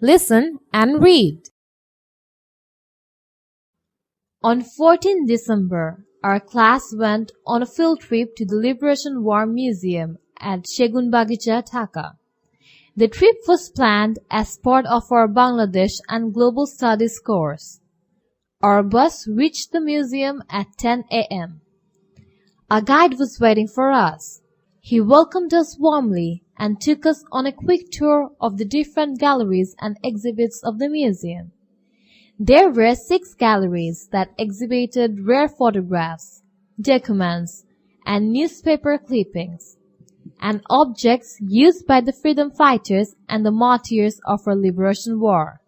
Listen and read. On 14 December, our class went on a field trip to the Liberation War Museum at Segun Bagicha, Dhaka. The trip was planned as part of our Bangladesh and Global Studies course. Our bus reached the museum at 10 a.m. A guide was waiting for us. He welcomed us warmly and took us on a quick tour of the different galleries and exhibits of the museum. There were 6 galleries that exhibited rare photographs, documents, and newspaper clippings, and objects used by the freedom fighters and the martyrs of our liberation war.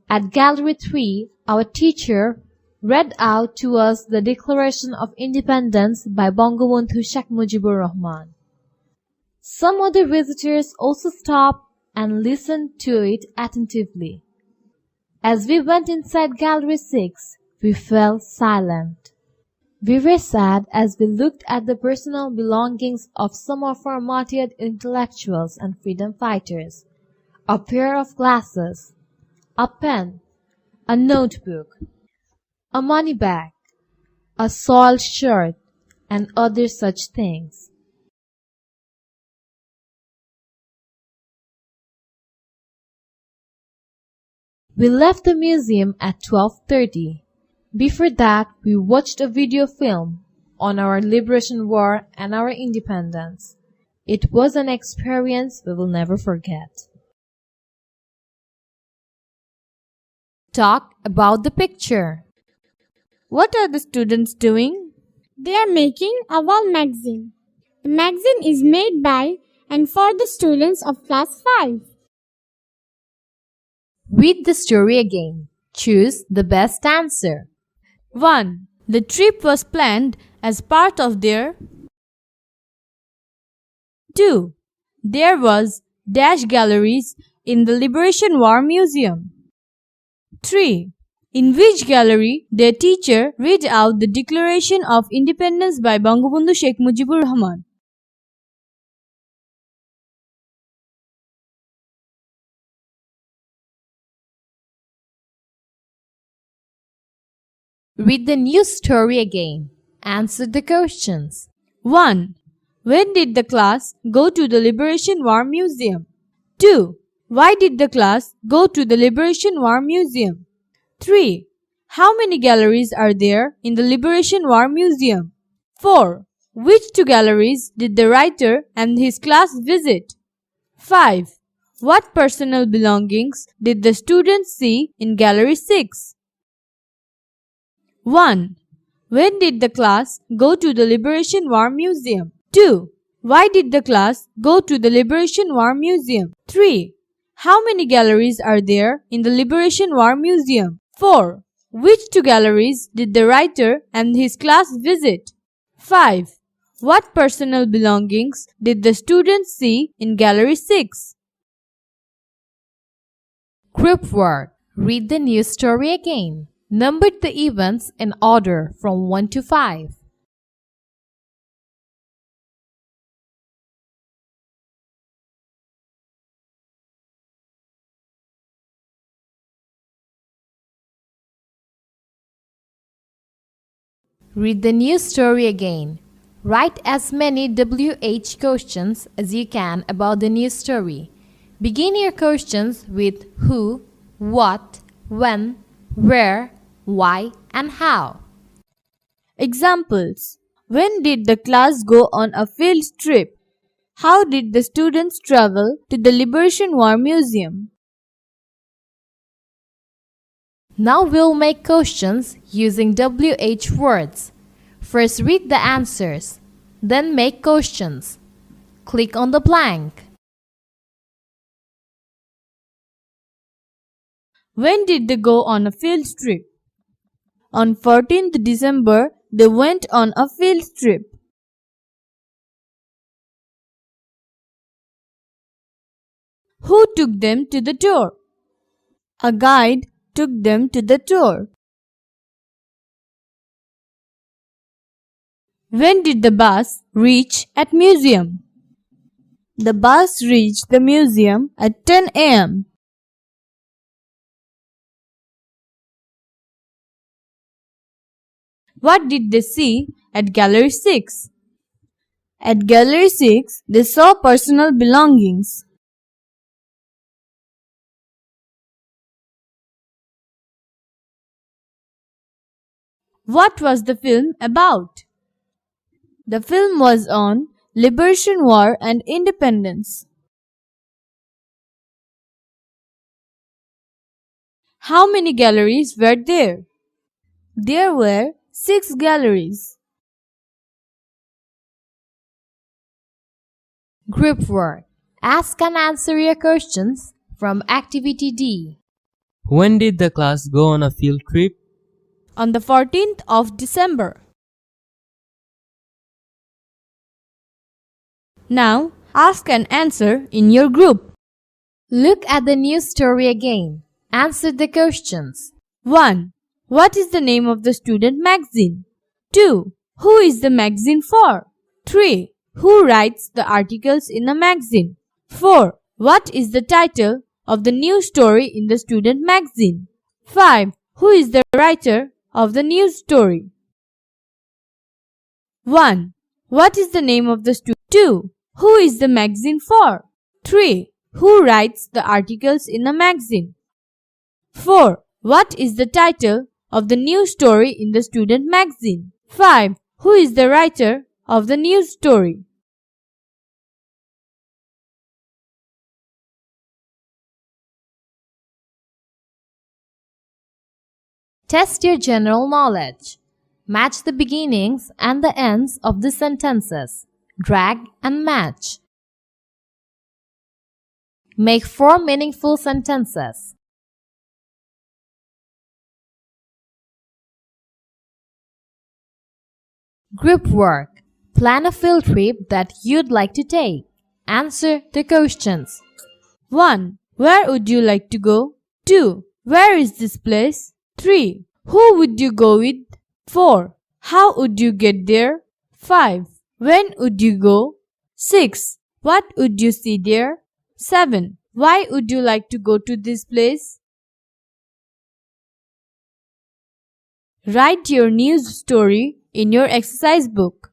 At Gallery 3, our teacher read out to us the Declaration of Independence by Bangabandhu Sheikh Mujibur Rahman. Some other visitors also stopped and listened to it attentively. As we went inside Gallery 6, we fell silent. We were sad as we looked at the personal belongings of some of our martyred intellectuals and freedom fighters. A pair of glasses, a pen, a notebook, a money bag, a soiled shirt, and other such things. We left the museum at 12:30. Before that, we watched a video film on our liberation war and our independence. It was an experience we will never forget. Talk about the picture. What are the students doing? They are making a wall magazine. The magazine is made by and for the students of class 5. Read the story again. Choose the best answer. 1. The trip was planned as part of their 2. There was dash galleries in the Liberation War Museum. 3. In which gallery their teacher read out the Declaration of Independence by Bangabandhu Sheikh Mujibur Rahman. Read the new story again. Answer the questions. 1. When did the class go to the Liberation War Museum? 2. Why did the class go to the Liberation War Museum? 3. How many galleries are there in the Liberation War Museum? 4. Which 2 galleries did the writer and his class visit? 5. What personal belongings did the students see in Gallery 6? 1. When did the class go to the Liberation War Museum? 2. Why did the class go to the Liberation War Museum? 3. How many galleries are there in the Liberation War Museum? 4. Which 2 galleries did the writer and his class visit? 5. What personal belongings did the students see in Gallery 6? Group work. Read the news story again. Number the events in order from 1 to 5. Read the news story again. Write as many WH questions as you can about the news story. Begin your questions with who, what, when, where, why, and how. Examples. When did the class go on a field trip? How did the students travel to the Liberation War Museum? Now we'll make questions using WH words. First read the answers, then make questions. Click on the blank. When did they go on a field trip? On 14th December, they went on a field trip. Who took them to the tour? A guide took them to the tour. When did the bus reach at museum? The bus reached the museum at 10 a.m. What did they see at Gallery 6? At Gallery 6, they saw personal belongings. What was the film about? The film was on Liberation War and Independence. How many galleries were there? There were 6 galleries. Group work. Ask and answer your questions from Activity D. When did the class go on a field trip? On the 14th of December. Now, ask and answer in your group. Look at the news story again. Answer the questions. 1. What is the name of the student magazine? 2. Who is the magazine for? 3. Who writes the articles in the magazine? 4. What is the title of the news story in the student magazine? 5. Who is the writer of the news story? 1. What is the name of the student? 2. Who is the magazine for? 3. Who writes the articles in the magazine? 4. What is the title of the news story in the student magazine? 5. Who is the writer of the news story? Test your general knowledge. Match the beginnings and the ends of the sentences. Drag and match. Make 4 meaningful sentences. Group work. Plan a field trip that you'd like to take. Answer the questions. 1. Where would you like to go? 2. Where is this place? 3. Who would you go with? 4. How would you get there? 5. When would you go? 6. What would you see there? 7. Why would you like to go to this place? Write your news story in your exercise book.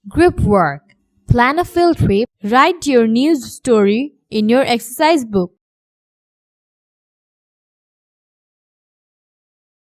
Group work. Plan a field trip. Write your news story in your exercise book.